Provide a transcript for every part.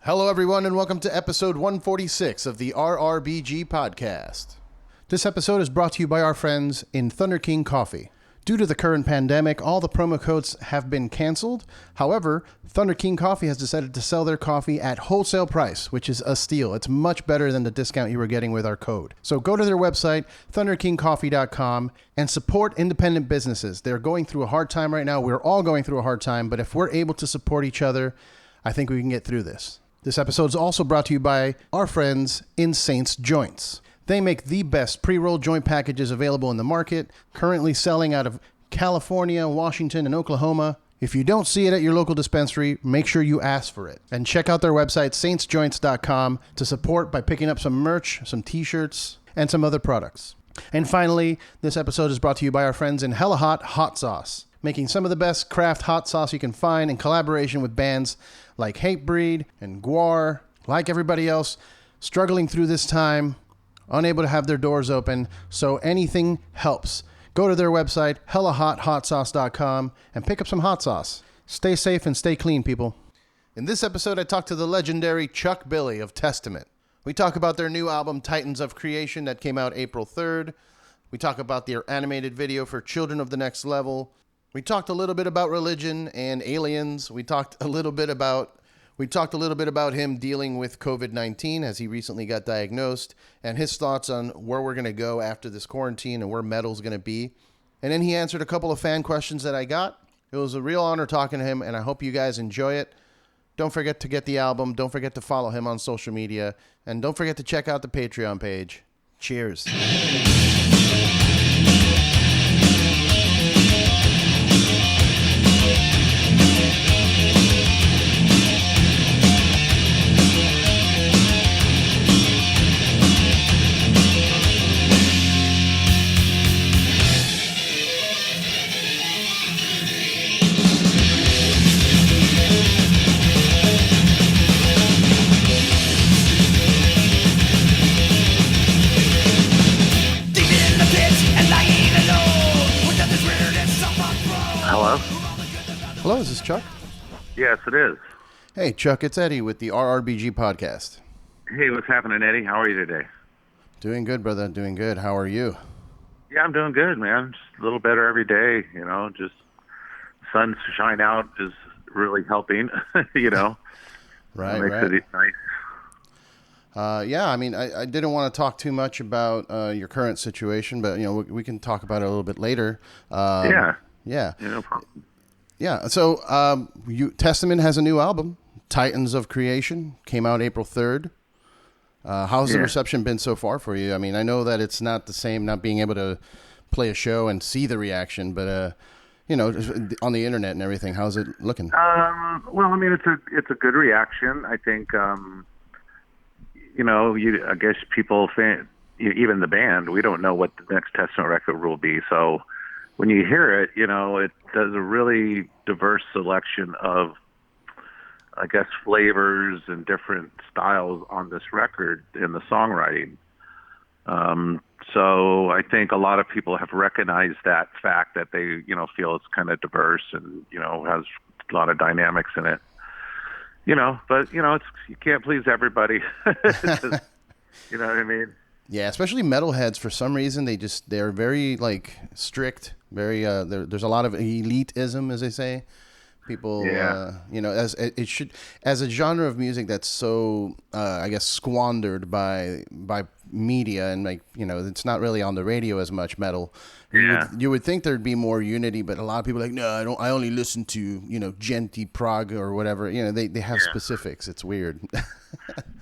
Hello, everyone, and welcome to episode 146 of the RRBG podcast. This episode is brought to you by our friends in Thunderking Coffee. Due to the current pandemic, all the promo codes have been canceled. However, Thunderking Coffee has decided to sell their coffee at wholesale price, which is a steal. It's much better than the discount you were getting with our code. So go to their website, thunderkingcoffee.com, and support independent businesses. They're going through a hard time right now. We're all going through a hard time, but if we're able to support each other, I think we can get through this. This episode is also brought to you by our friends in Saints Joints. They make the best pre-roll joint packages available in the market, currently selling out of California, Washington, and Oklahoma. If you don't see it at your local dispensary, make sure you ask for it. And check out their website, saintsjoints.com, to support by picking up some merch, some t-shirts, and some other products. And finally, this episode is brought to you by our friends in Hella Hot Sauce, making some of the best craft hot sauce you can find in collaboration with bands like Hatebreed and Guar. Like everybody else, struggling through this time, unable to have their doors open, so anything helps. Go to their website, hellahotsauce.com, and pick up some hot sauce. Stay safe and stay clean, people. In this episode, I talked to the legendary Chuck Billy of Testament. We talk about their new album, Titans of Creation, that came out April 3rd. We talk about their animated video for Children of the Next Level. We talked a little bit about religion and aliens. We talked a little bit about him dealing with COVID-19 as he recently got diagnosed, and his thoughts on where we're going to go after this quarantine and where metal's going to be. And then he answered a couple of fan questions that I got. It was a real honor talking to him, and I hope you guys enjoy it. Don't forget to get the album. Don't forget to follow him on social media. And don't forget to check out the Patreon page. Cheers. Hello, is this Chuck? Yes, it is. Hey, Chuck, it's Eddie with the RRBG podcast. Hey, what's happening, Eddie? How are you today? Doing good, brother. Doing good. How are you? Yeah, I'm doing good, man. Just a little better every day, just sun shine out is really helping, Right, makes it nice. Yeah, I mean, I didn't want to talk too much about your current situation, but, we can talk about it a little bit later. Yeah. Yeah. No problem. Yeah, so Testament has a new album, Titans of Creation, came out April 3rd. How's the reception been so far for you? I mean, I know that it's not the same, not being able to play a show and see the reaction, but, on the internet and everything, how's it looking? Well, I mean, it's a good reaction. I think, I guess people, even the band, we don't know what the next Testament record will be, so when you hear it, it does a really diverse selection of, I guess, flavors and different styles on this record in the songwriting. So I think a lot of people have recognized that fact that they, feel it's kind of diverse and, has a lot of dynamics in it. But, you can't please everybody. You know what I mean? Yeah, especially metalheads. For some reason, they're very strict. Very there's a lot of elitism, as they say. People, as it should, as a genre of music that's so, I guess, squandered by media and it's not really on the radio as much. Metal, you would think there'd be more unity, but a lot of people are like, no, I only listen to Genty Prague or whatever. They have specifics. It's weird.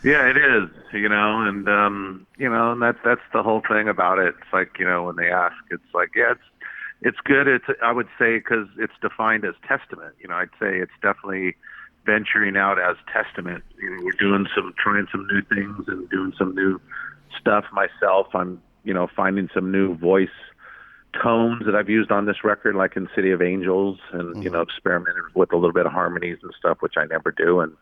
Yeah, it is. And that's the whole thing about it. It's like when they ask, it's like it's good. I would say, because it's defined as Testament. I'd say it's definitely venturing out as Testament. We're trying some new things and doing some new stuff myself. I'm, finding some new voice tones that I've used on this record, like in City of Angels, and, experimented with a little bit of harmonies and stuff, which I never do. And,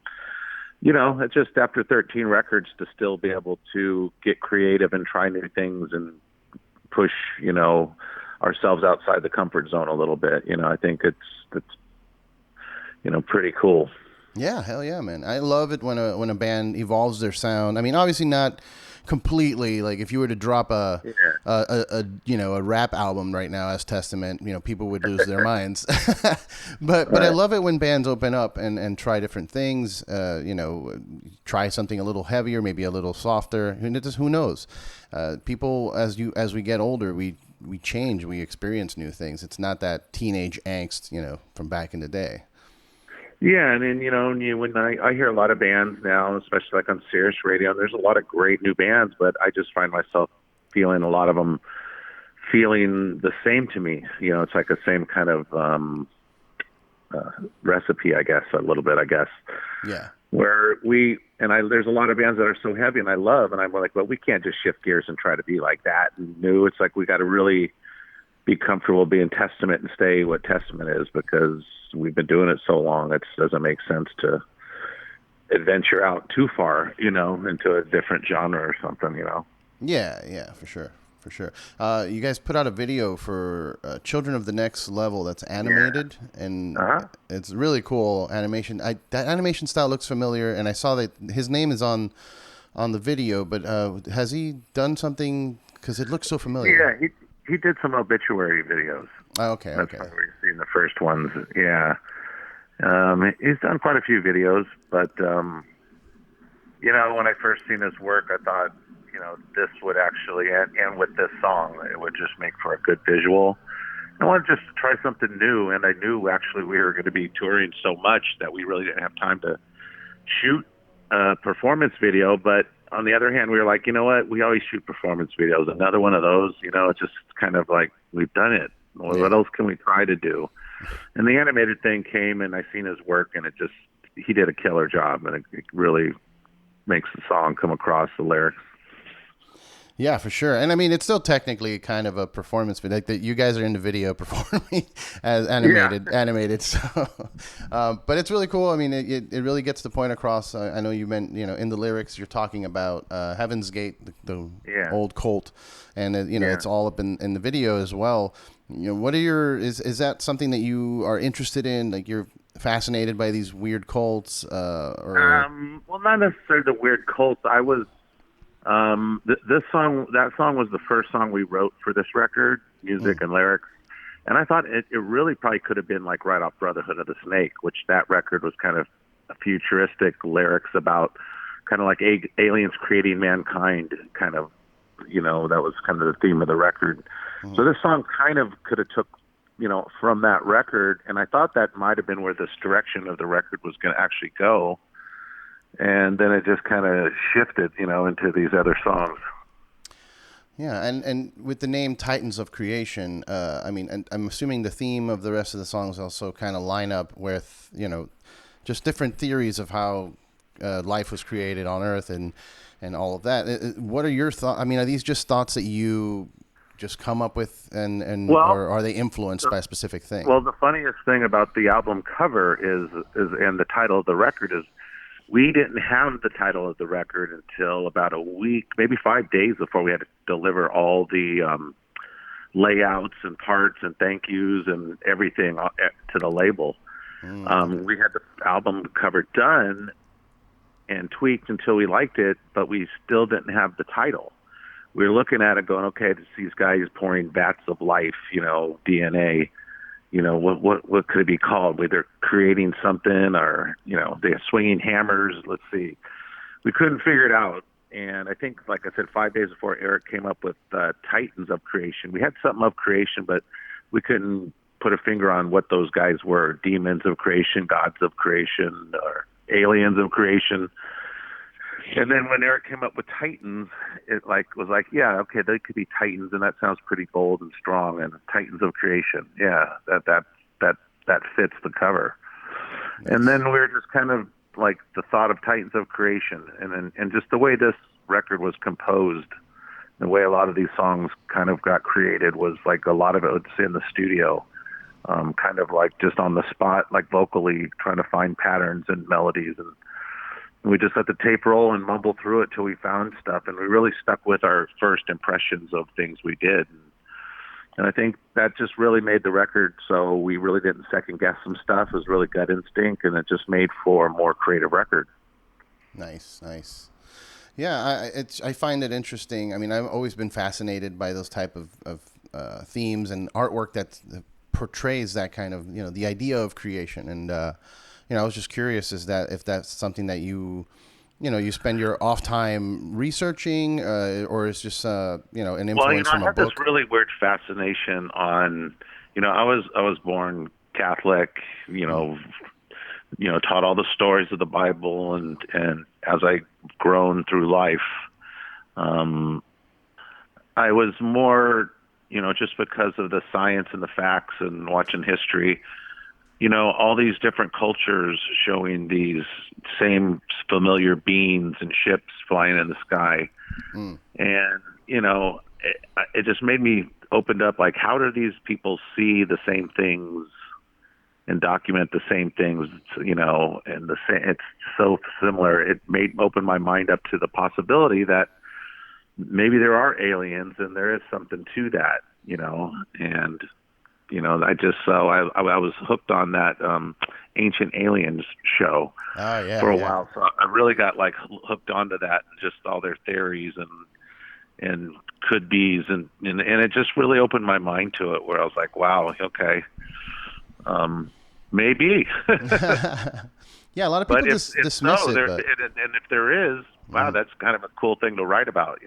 it's just after 13 records to still be able to get creative and try new things and push, ourselves outside the comfort zone a little bit. I think it's pretty cool. Yeah, hell yeah, man. I love it when a band evolves their sound. I mean, obviously not completely. Like if you were to drop Yeah. a rap album right now as Testament, people would lose their minds. But I Right. love it when bands open up and try different things. Try something a little heavier, maybe a little softer. Who knows? People as we get older, we change, we experience new things. It's not that teenage angst, from back in the day. Yeah, and then when I hear a lot of bands now, especially like on Sirius Radio, there's a lot of great new bands, but I just find myself feeling a lot of them feeling the same to me. It's like the same kind of recipe, I guess, a little bit, I guess. Yeah. Where there's a lot of bands that are so heavy and I love, and I'm like, well, we can't just shift gears and try to be like that and new. It's like we got to really be comfortable being Testament and stay what Testament is, because we've been doing it so long. It doesn't make sense to adventure out too far, into a different genre or something. Yeah, for sure. For sure. You guys put out a video for Children of the Next Level that's animated, and it's really cool animation. That animation style looks familiar, and I saw that his name is on the video, but has he done something? Because it looks so familiar. Yeah, he did some obituary videos. Oh, okay. That's why we've seen the first ones. Yeah. He's done quite a few videos, but, when I first seen his work, I thought, this would actually, and with this song, it would just make for a good visual. I wanted just to try something new, and I knew actually we were going to be touring so much that we really didn't have time to shoot a performance video. But on the other hand, we were like, you know what? We always shoot performance videos. Another one of those, it's just kind of like, we've done it. Well, what else can we try to do? And the animated thing came, and I seen his work, and he did a killer job, and it really makes the song come across, the lyrics. Yeah, for sure. And I mean, it's still technically kind of a performance video. Like that, you guys are in the video performing as animated. So, but it's really cool. I mean, it really gets the point across. I know you meant, in the lyrics, you're talking about Heaven's Gate, the old cult, and it's all up in the video as well. What are is that something that you are interested in? Like you're fascinated by these weird cults, or? Well, not necessarily the weird cults. I was. That song was the first song we wrote for this record, music and lyrics. And I thought it really probably could have been like right off Brotherhood of the Snake, which that record was kind of a futuristic lyrics about kind of like aliens creating mankind, kind of, that was kind of the theme of the record. So this song kind of could have took, from that record. And I thought that might have been where this direction of the record was going to actually go. And then it just kind of shifted, into these other songs. Yeah, and with the name Titans of Creation, I mean, and I'm assuming the theme of the rest of the songs also kind of line up with, just different theories of how life was created on Earth and all of that. What are your thoughts? I mean, are these just thoughts that you just come up with, or are they influenced by a specific thing? Well, the funniest thing about the album cover is and the title of the record is, we didn't have the title of the record until about a week, maybe 5 days before we had to deliver all the layouts and parts and thank yous and everything to the label. We had the album cover done and tweaked until we liked it, but we still didn't have the title. We were looking at it going, okay, it's these guys pouring vats of life, DNA. What could it be called? Whether creating something or, they're swinging hammers. Let's see. We couldn't figure it out. And I think, like I said, 5 days before Eric came up with Titans of Creation, we had something of creation, but we couldn't put a finger on what those guys were. Demons of creation, gods of creation, or aliens of creation. And then when Eric came up with Titans, it was like, yeah, okay, they could be Titans, and that sounds pretty bold and strong. And Titans of Creation, yeah, that fits the cover. Nice. And then we were just kind of like the thought of Titans of Creation, and just the way this record was composed, the way a lot of these songs kind of got created was like a lot of it was in the studio, kind of like just on the spot, like vocally trying to find patterns and melodies, and we just let the tape roll and mumble through it till we found stuff, and we really stuck with our first impressions of things we did. And I think that just really made the record so we really didn't second guess some stuff. It was really gut instinct, and it just made for a more creative record. Nice. Yeah, I find it interesting. I mean, I've always been fascinated by those type of themes and artwork that portrays that kind of, the idea of creation. And, I was just curious, if that's something that you spend your off time researching, or it's just, an influence from a book? I had this really weird fascination on, I was born Catholic, taught all the stories of the Bible, and as I grown through life, I was more, just because of the science and the facts and watching history, all these different cultures showing these same familiar beings and ships flying in the sky. And, it just made me opened up, like, how do these people see the same things and document the same things, and it's so similar. It open my mind up to the possibility that maybe there are aliens and there is something to that, and, I was hooked on that Ancient Aliens show for a while. So I really got hooked onto that, and just all their theories and could be's, and it just really opened my mind to it, where I was like, wow, okay. Maybe. Yeah, a lot of people dismiss it. And if there is, wow, that's kind of a cool thing to write about,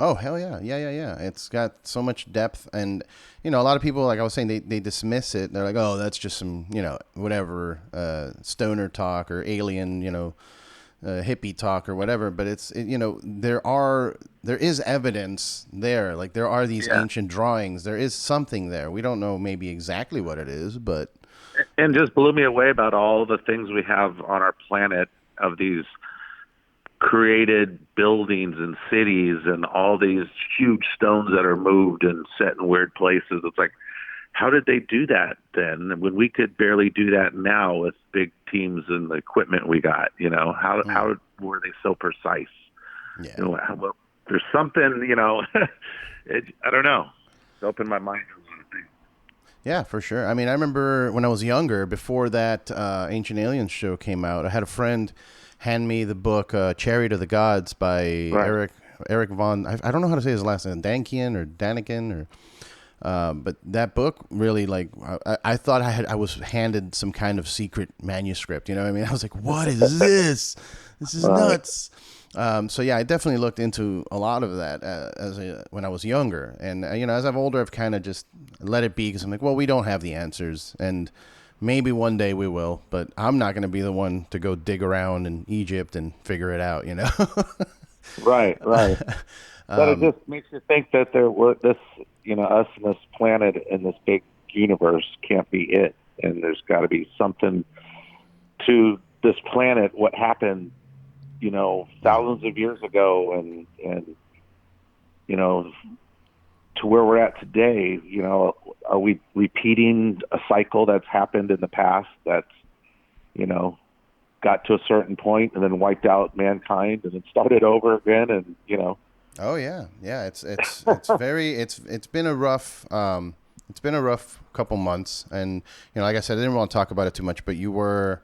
Oh, hell yeah. Yeah. It's got so much depth. And, a lot of people, like I was saying, they dismiss it. They're like, oh, that's just some, whatever, stoner talk or alien, hippie talk or whatever. But there is evidence there. Like, there are these ancient drawings. There is something there. We don't know maybe exactly what it is, but... And just blew me away about all the things we have on our planet, of these created buildings and cities and all these huge stones that are moved and set in weird places. It's like, how did they do that then, when we could barely do that now with big teams and the equipment we got? How were they so precise? Yeah. There's something, I don't know. It's opened my mind to a lot of things. Yeah, for sure. I mean, I remember when I was younger, before that Ancient Aliens show came out, I had a friend hand me the book Chariot of the Gods by Eric von, I don't know how to say his last name, Daniken, but that book really, I thought I was handed some kind of secret manuscript, you know what I mean? I was like, what is this? This is nuts. So yeah, I definitely looked into a lot of that when I was younger, and as I've older, I've kind of just let it be, because I'm like, well, we don't have the answers, and maybe one day we will, but I'm not going to be the one to go dig around in Egypt and figure it out, Right. But it just makes you think that us and this planet and this big universe can't be it, and there's got to be something to this planet. What happened, thousands of years ago, and to where we're at today, are we repeating a cycle that's happened in the past that's, got to a certain point and then wiped out mankind and then started over again, and, Oh yeah. It's been a rough couple months, and like I said, I didn't want to talk about it too much, but you were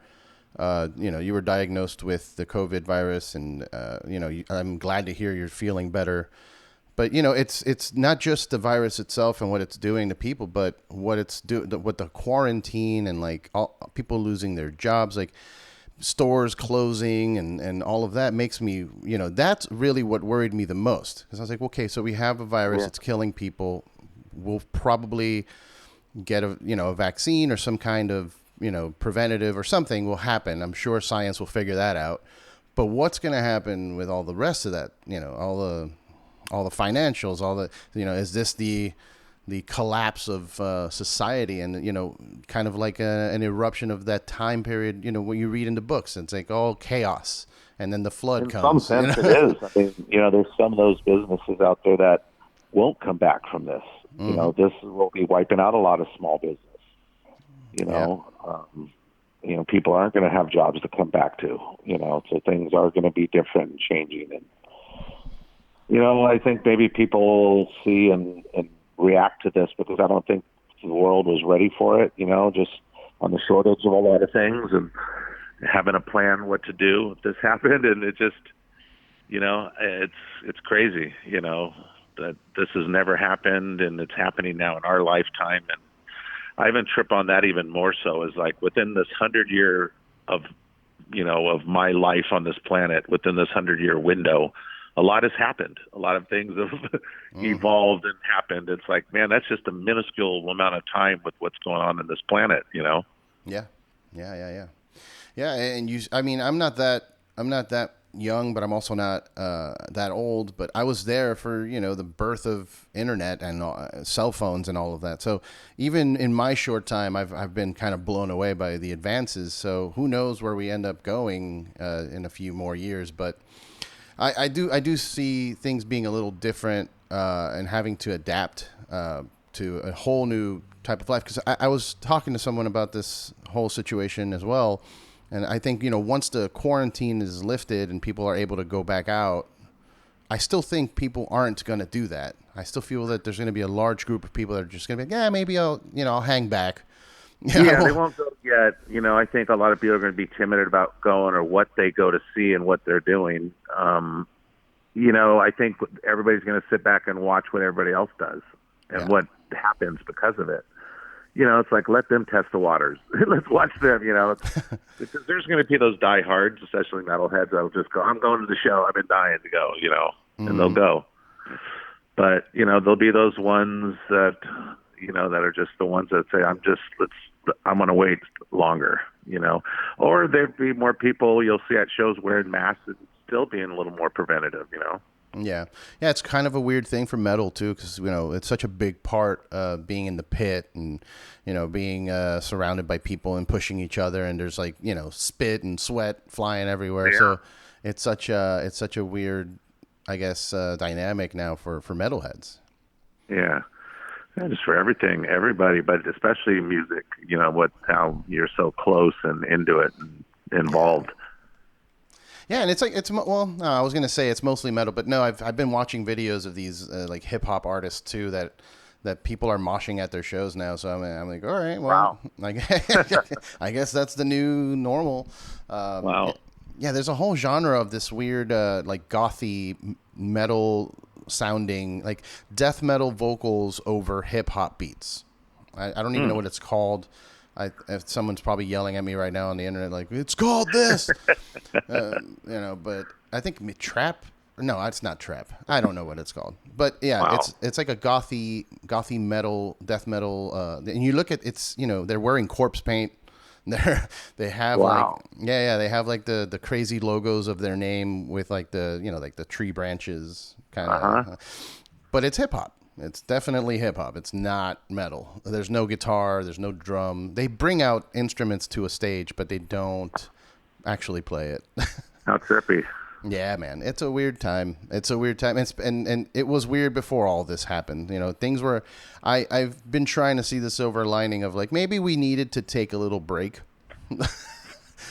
diagnosed with the COVID virus, and I'm glad to hear you're feeling better. But it's not just the virus itself and what it's doing to people, but what the quarantine and all people losing their jobs, stores closing and all of that makes me, that's really what worried me the most. Because I was like, okay, so we have a virus, it's killing people. We'll probably get a vaccine or some kind of, preventative or something will happen. I'm sure science will figure that out. But what's going to happen with all the rest of that, all the financials, is this the collapse of society, and kind of like an eruption of that time period, what you read in the books, and it's like all chaos, and then the flood comes. In some sense, it is. I mean, there's some of those businesses out there that won't come back from this. This will be wiping out a lot of small business. People aren't going to have jobs to come back to. So things are going to be different and changing, and I think maybe people see and react to this because I don't think the world was ready for it, just on the shortage of a lot of things and having a plan what to do if this happened. And it just, it's crazy, that this has never happened and it's happening now in our lifetime. And I even trip on that even more so is like within this 100-year of my life on this planet, within this 100-year window, a lot has happened. A lot of things have evolved and happened. It's like, man, that's just a minuscule amount of time with what's going on in this planet, Yeah. Yeah. And I'm not that young, but I'm also not that old, but I was there for, the birth of internet and cell phones and all of that. So even in my short time, I've been kind of blown away by the advances. So who knows where we end up going in a few more years, but I do see things being a little different and having to adapt to a whole new type of life. Because I was talking to someone about this whole situation as well. And I think, once the quarantine is lifted and people are able to go back out, I still think people aren't going to do that. I still feel that there's going to be a large group of people that are just going to be like, yeah, maybe I'll hang back. Yeah, they won't go yet. I think a lot of people are going to be timid about going or what they go to see and what they're doing. I think everybody's going to sit back and watch what everybody else does and what happens because of it. It's like, let them test the waters. Let's watch them, because there's going to be those diehards, especially metalheads, that'll just go, I'm going to the show. I've been dying to go, and they'll go. But, there'll be those ones that, that are just the ones that say, I'm going to wait longer, or there'd be more people you'll see at shows wearing masks and still being a little more preventative, Yeah, it's kind of a weird thing for metal too, because it's such a big part of being in the pit and being surrounded by people and pushing each other, and there's like spit and sweat flying everywhere. Yeah. So it's such a weird, I guess, dynamic now for metalheads. Yeah, just for everybody, but especially music. How you're so close and into it and involved. Yeah, and I was gonna say it's mostly metal, but no, I've been watching videos of these like hip hop artists too that people are moshing at their shows now. So I'm like, all right, well, wow. I guess that's the new normal. Wow. Yeah, there's a whole genre of this weird like gothy metal sounding, like death metal vocals over hip hop beats. I don't even know what it's called. If someone's probably yelling at me right now on the internet, like, it's called this, but I think trap. No, it's not trap. I don't know what it's called, but yeah, wow. It's like a gothy metal, death metal. And you look at they're wearing corpse paint. They have wow. They have like the crazy logos of their name with like the tree branches kind of. Uh-huh. But it's hip hop. It's definitely hip hop. It's not metal. There's no guitar. There's no drum. They bring out instruments to a stage, but they don't actually play it. How trippy. Yeah, man. It's a weird time. And it was weird before all this happened. Things were. I've been trying to see the silver lining of like maybe we needed to take a little break.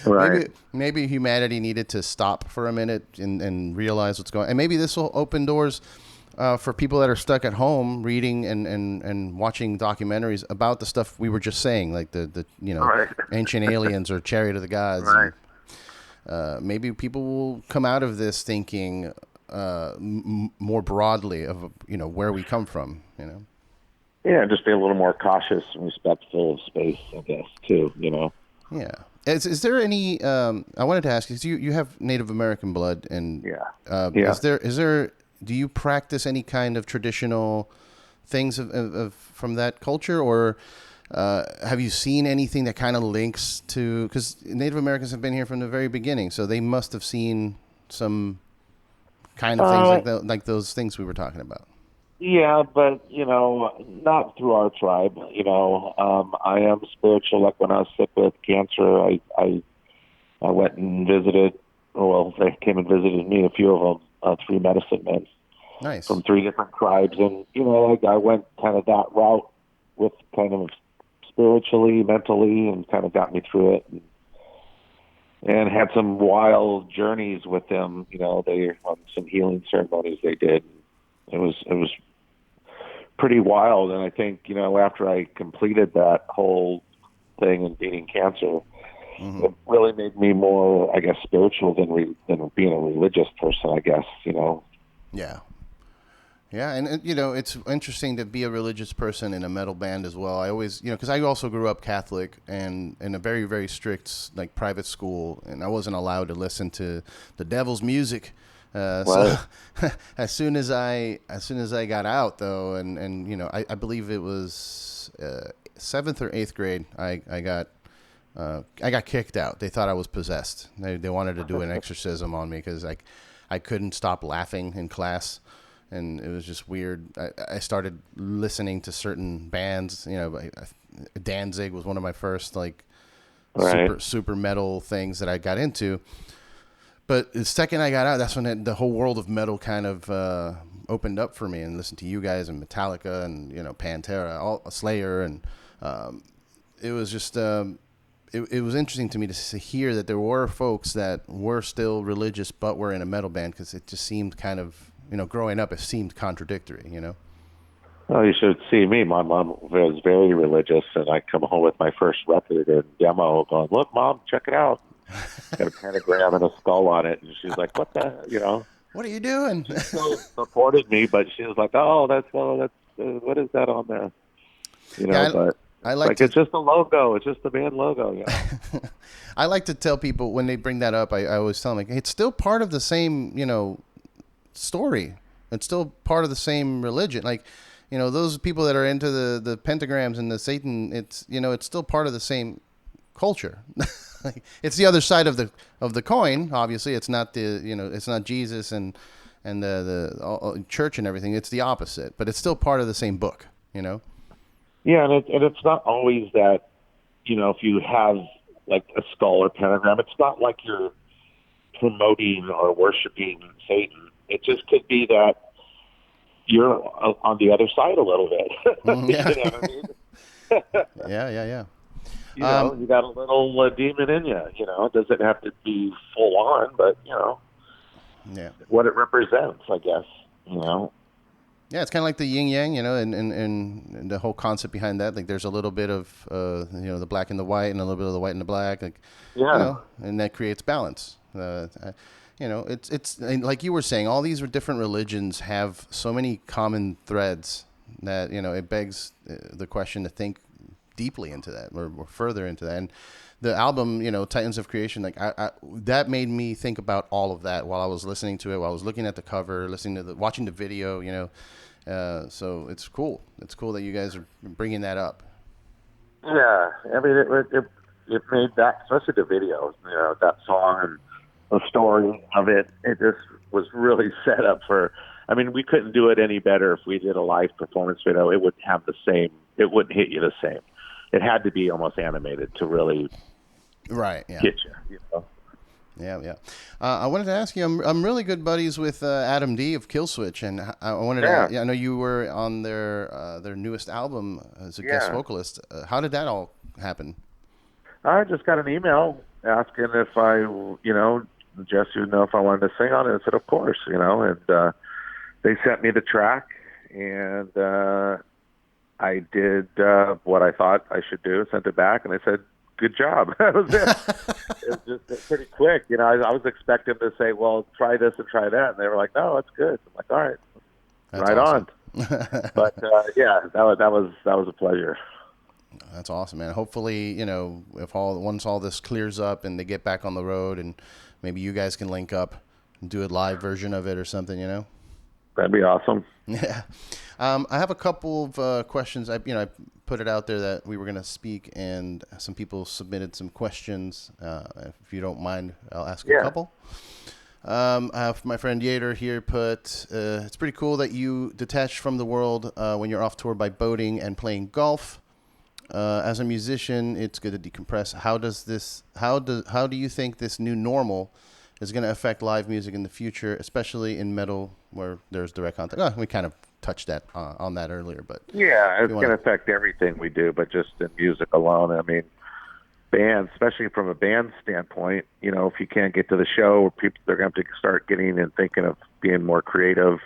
Right. Maybe humanity needed to stop for a minute and realize what's going on. And maybe this will open doors. For people that are stuck at home reading and watching documentaries about the stuff we were just saying, like the right. Ancient Aliens or Chariot of the Gods. Right. And, maybe people will come out of this thinking more broadly of where we come from. Yeah, just be a little more cautious and respectful of space, I guess, too. Yeah. Is there any? I wanted to ask you. You have Native American blood, and yeah. Is there? Do you practice any kind of traditional things of from that culture, or have you seen anything that kind of links to? Because Native Americans have been here from the very beginning, so they must have seen some kind of things like those things we were talking about. Yeah, but not through our tribe. I am spiritual. Like when I was sick with cancer, I went and visited. Well, they came and visited me. A few of them. 3 medicine men from 3 different tribes. And, I went kind of that route with kind of spiritually, mentally, and kind of got me through it. And had some wild journeys with them, they on some healing ceremonies they did. It was pretty wild. And I think, after I completed that whole thing and beating cancer, it really made me more, I guess, spiritual than being a religious person, I guess, Yeah. Yeah, and it's interesting to be a religious person in a metal band as well. I always, because I also grew up Catholic and in a very, very strict private school, and I wasn't allowed to listen to the devil's music. So as soon as I got out though, and I believe it was 7th or 8th grade, I got kicked out. They thought I was possessed. They wanted to do an exorcism on me because I couldn't stop laughing in class. And it was just weird. I started listening to certain bands. Danzig was one of my first super metal things that I got into. But the second I got out, that's when the whole world of metal kind of opened up for me, and listened to you guys and Metallica and Pantera, Slayer, and it was just it was interesting to me to hear that there were folks that were still religious but were in a metal band, because it just seemed kind of growing up, it seemed contradictory, Well, you should see me. My mom was very religious, and I come home with my first record and demo going, "Look, Mom, check it out." Got a pentagram and a skull on it, and she's like, "What the, What are you doing?" She still supported me, but she was like, that's what is that on there? But I like it's just a logo. It's just the band logo, I like to tell people when they bring that up, I always tell them, it's still part of the same, story. It's still part of the same religion. Those people that are into the pentagrams and the Satan, it's still part of the same culture. It's the other side of the coin. Obviously, it's not it's not Jesus and the church and everything. It's the opposite, but it's still part of the same book. Yeah, and it's not always that. If you have a skull or pentagram, it's not like you're promoting or worshiping Satan. It just could be that you're on the other side a little bit. Yeah. You know what I mean? Yeah. You got a little demon in you. It doesn't have to be full on, but yeah, what it represents, I guess. Yeah, it's kind of like the yin yang, and the whole concept behind that. There's a little bit of the black and the white, and a little bit of the white and the black. And that creates balance. It's like you were saying, all these different religions have so many common threads that it begs the question to think deeply into that, or further into that. And the album, Titans of Creation, that made me think about all of that while I was listening to it, while I was looking at the cover, watching the video. So it's cool. It's cool that you guys are bringing that up. Yeah, I mean, it made that, especially the video, that song and the story of it. It just was really set up for. I mean, we couldn't do it any better if we did a live performance video. It wouldn't have the same. It wouldn't hit you the same. It had to be almost animated to really get you. Yeah. I wanted to ask you. I'm really good buddies with Adam D of Killswitch, and I wanted to. I know you were on their newest album as a guest vocalist. How did that all happen? I just got an email asking if I, Jesse would know if I wanted to sing on it. I said, of course, and they sent me the track, and I did what I thought I should do, sent it back, and they said, good job. That was it. It was just pretty quick. I was expecting to say, well, try this and try that, and they were like, no, it's good. I'm like, all right, That's right awesome. on. But that was a pleasure. That's awesome, man. Hopefully, if once all this clears up and they get back on the road, and maybe you guys can link up and do a live version of it or something, That'd be awesome. Yeah. I have a couple of questions. I put it out there that we were going to speak, and some people submitted some questions. If you don't mind, I'll ask a couple. I have my friend Yater here put, it's pretty cool that you detach from the world when you're off tour by boating and playing golf. As a musician, it's good to decompress. How do you think this new normal is going to affect live music in the future, especially in metal where there's direct contact? We kind of touched on that earlier, but yeah, it's going to affect everything we do, but just in music alone. I mean, bands, especially from a band standpoint, if you can't get to the show, they're going to have to start getting and thinking of being more creative.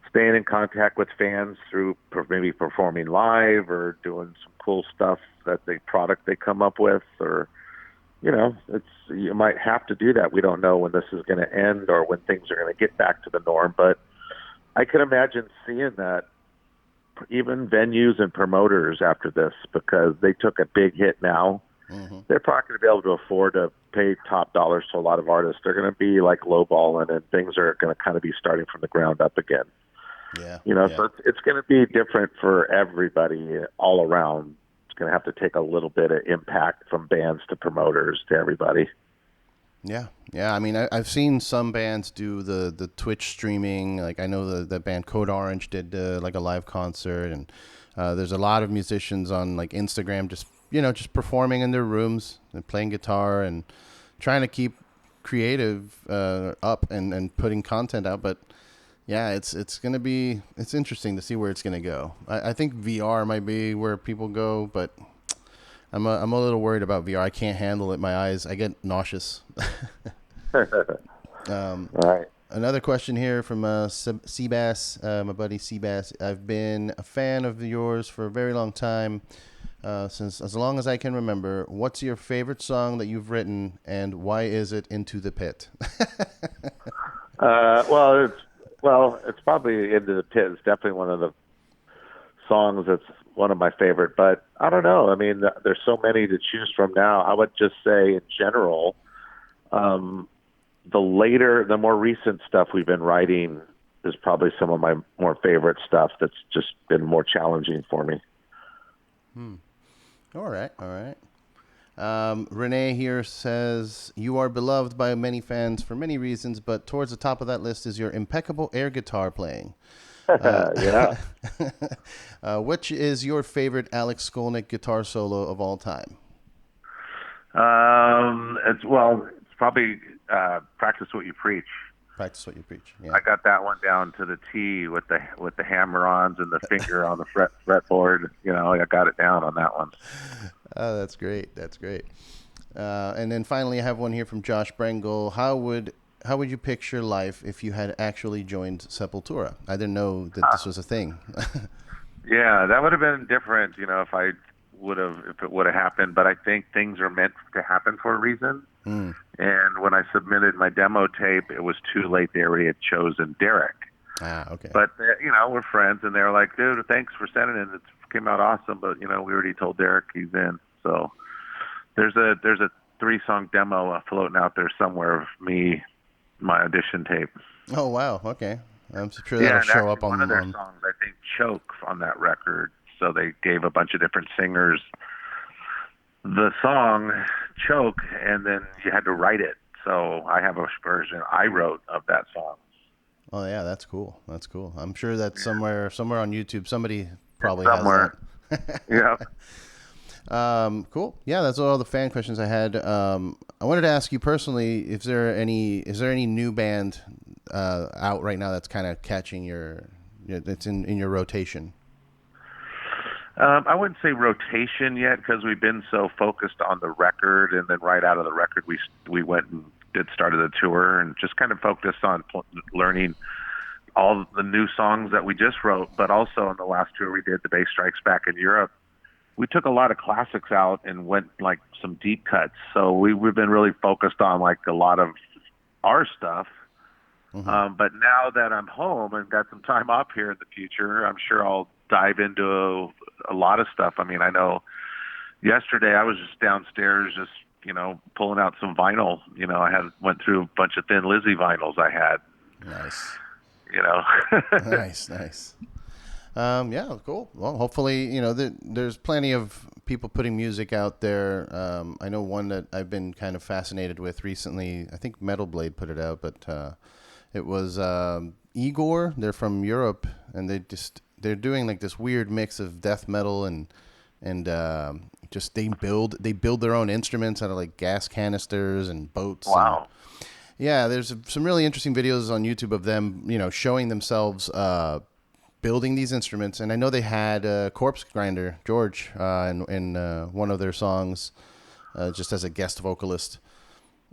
staying in contact with fans through maybe performing live or doing some cool stuff that product they come up with, or, you know, you might have to do that. We don't know when this is going to end or when things are going to get back to the norm, but I can imagine seeing that even venues and promoters after this, because they took a big hit now. Mm-hmm. They're probably going to be able to afford to pay top dollars to a lot of artists. They're going to be like lowballing, and things are going to kind of be starting from the ground up again. Yeah. You know, so it's going to be different for everybody all around. It's going to have to take a little bit of impact from bands to promoters to everybody. Yeah. Yeah. I mean, I've seen some bands do the Twitch streaming. Like, I know the band Code Orange did like a live concert, and there's a lot of musicians on like Instagram just performing in their rooms and playing guitar and trying to keep creative up and putting content out. But yeah, it's interesting to see where it's gonna go. I think VR might be where people go, but I'm a little worried about VR. I can't handle it. My eyes, I get nauseous. All right. Another question here from Seabass, my buddy Seabass. I've been a fan of yours for a very long time, since as long as I can remember. What's your favorite song that you've written, and why is it Into the Pit? It's probably Into the Pit. It's definitely one of the songs that's one of my favorite, but I don't know. I mean, there's so many to choose from now. I would just say in general, the more recent stuff we've been writing is probably some of my more favorite stuff that's just been more challenging for me. All right. Renee here says, you are beloved by many fans for many reasons, but towards the top of that list is your impeccable air guitar playing. Yeah. Which is your favorite Alex Skolnick guitar solo of all time? It's probably Practice What You Preach. Practice What You Preach. Yeah. I got that one down to the T with the hammer-ons and the finger on the fretboard. You know, I got it down on that one. Oh, that's great. And then finally, I have one here from Josh Brengel. How would you picture life if you had actually joined Sepultura? I didn't know that this was a thing. Yeah, that would have been different, you know, if it would have happened. But I think things are meant to happen for a reason. Mm. And when I submitted my demo tape, it was too late. They already had chosen Derek. Okay. But, you know, we're friends, and they were like, dude, thanks for sending it. It came out awesome, but, you know, we already told Derek he's in. So there's a 3-song demo floating out there somewhere of me, my audition tape. Oh, wow. Okay. I'm sure that'll show up on one of their songs, I think, Choke on that record. So they gave a bunch of different singers the song Choke, and then you had to write it. So I have a version I wrote of that song. Oh yeah, that's cool. I'm sure that's somewhere on YouTube. Somebody probably has that. Yeah. Cool. Yeah, that's all the fan questions I had. I wanted to ask you personally, is there any new band out right now that's kind of catching that's in your rotation? I wouldn't say rotation yet, because we've been so focused on the record, and then right out of the record we went and started the tour, and just kind of focused on learning all the new songs that we just wrote. But also on the last tour we did, The Bass Strikes Back in Europe, we took a lot of classics out and went like some deep cuts. So we've been really focused on like a lot of our stuff. Mm-hmm. But now that I'm home and got some time off here in the future, I'm sure I'll dive into a lot of stuff. I mean, I know yesterday I was just downstairs pulling out some vinyl. You know, went through a bunch of Thin Lizzy vinyls I had. Nice. You know. Nice. Yeah, cool. Well, hopefully, there's plenty of people putting music out there. I know one that I've been kind of fascinated with recently. I think Metal Blade put it out, but it was Igor. They're from Europe, and they're doing like this weird mix of death metal and just they build their own instruments out of like gas canisters and boats. Wow. Yeah, there's some really interesting videos on YouTube of them, showing themselves building these instruments. And I know they had Corpse Grinder, George, in one of their songs, just as a guest vocalist.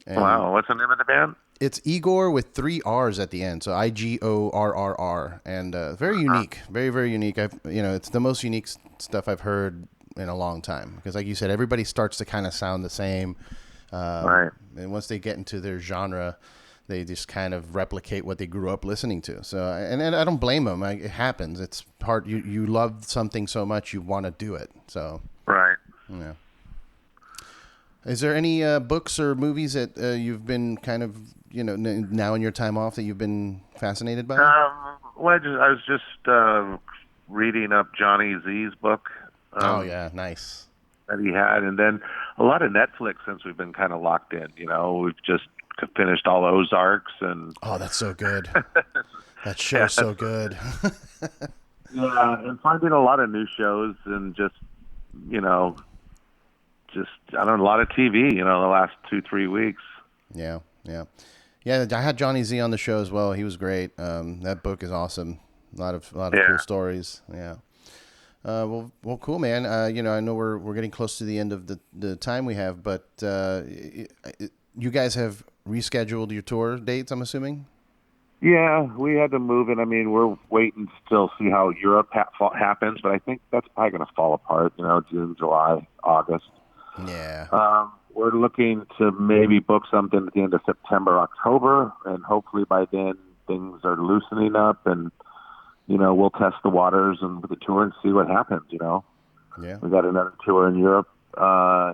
And, wow, what's the name of the band? It's Igor with 3 R's at the end, so Igorrr, and very unique, very very unique. It's the most unique stuff I've heard in a long time because, like you said, everybody starts to kind of sound the same, Right. and once they get into their genre, they just kind of replicate what they grew up listening to. So, and I don't blame them. It happens. It's hard. You love something so much you want to do it. So, Right. yeah. Is there any books or movies that you've been kind of, now in your time off that you've been fascinated by? Well, I was just reading up Johnny Z's book. Oh, yeah. Nice. That he had. And then a lot of Netflix since we've been kind of locked in. We've just finished all Ozarks. Oh, that's so good. That show's so good. Yeah, and finding a lot of new shows and just I don't know, a lot of TV, the last 2-3 weeks. Yeah. I had Johnny Z on the show as well. He was great. That book is awesome. A lot of cool stories. Yeah. Well, cool, man. I know we're getting close to the end of the time we have, but you guys have rescheduled your tour dates, I'm assuming. Yeah, we had to move it. I mean, we're waiting to still see how Europe happens, but I think that's probably going to fall apart. June, July, August. Yeah. We're looking to maybe book something at the end of September, October, and hopefully by then things are loosening up, and we'll test the waters and with the tour and see what happens. Yeah. We got another tour in Europe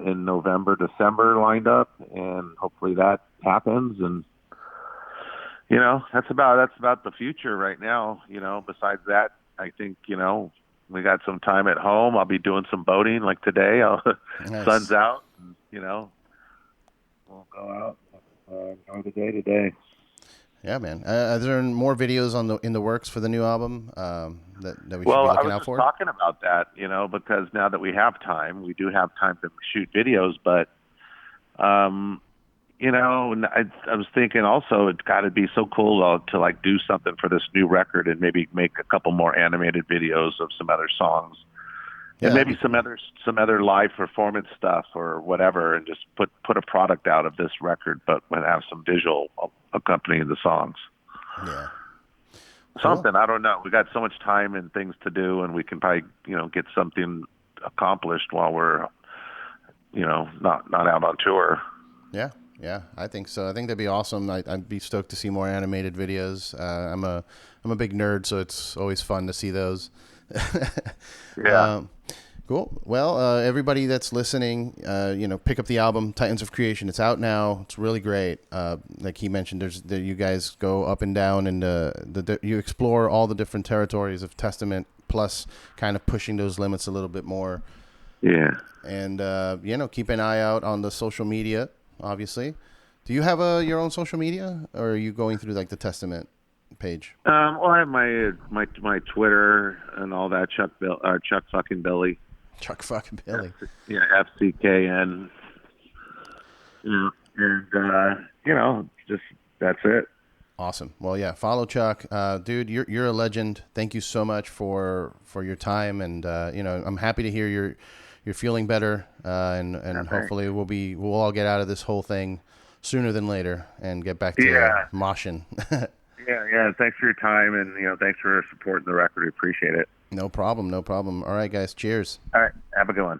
in November, December lined up, and hopefully that happens. And that's about the future right now. Besides that, I think we got some time at home. I'll be doing some boating like today. Nice. Sun's out. And, we'll go out and enjoy the day today. Yeah, man. Are there more videos in the works for the new album that we should be looking out for? I was just talking about that, because now that we have time, we do have time to shoot videos. But, and I was thinking also it's got to be so cool to do something for this new record and maybe make a couple more animated videos of some other songs. Yeah. And maybe some other live performance stuff or whatever, and just put a product out of this record, but have some visual accompanying the songs. Yeah. Something, I don't know. We got so much time and things to do, and we can probably, get something accomplished while we're, not out on tour. Yeah, I think so. I think that'd be awesome. I'd be stoked to see more animated videos. I'm a big nerd, so it's always fun to see those. Yeah. Cool. Well, everybody that's listening, pick up the album Titans of Creation. It's out now. It's really great. Like he mentioned, you guys go up and down, and you explore all the different territories of Testament, plus kind of pushing those limits a little bit more. Yeah. And keep an eye out on the social media. Obviously, do you have your own social media, or are you going through the Testament page? Well, I have my Twitter and all that. Chuck fucking Billy. Chuck fucking Billy. Yeah, FCKN. And just that's it. Awesome. Well, yeah, follow Chuck, dude. You're a legend. Thank you so much for your time, and I'm happy to hear you're feeling better, and hopefully we'll all get out of this whole thing sooner than later and get back to moshing. Yeah. Thanks for your time, and thanks for supporting the record. We appreciate it. No problem. All right, guys. Cheers. All right. Have a good one.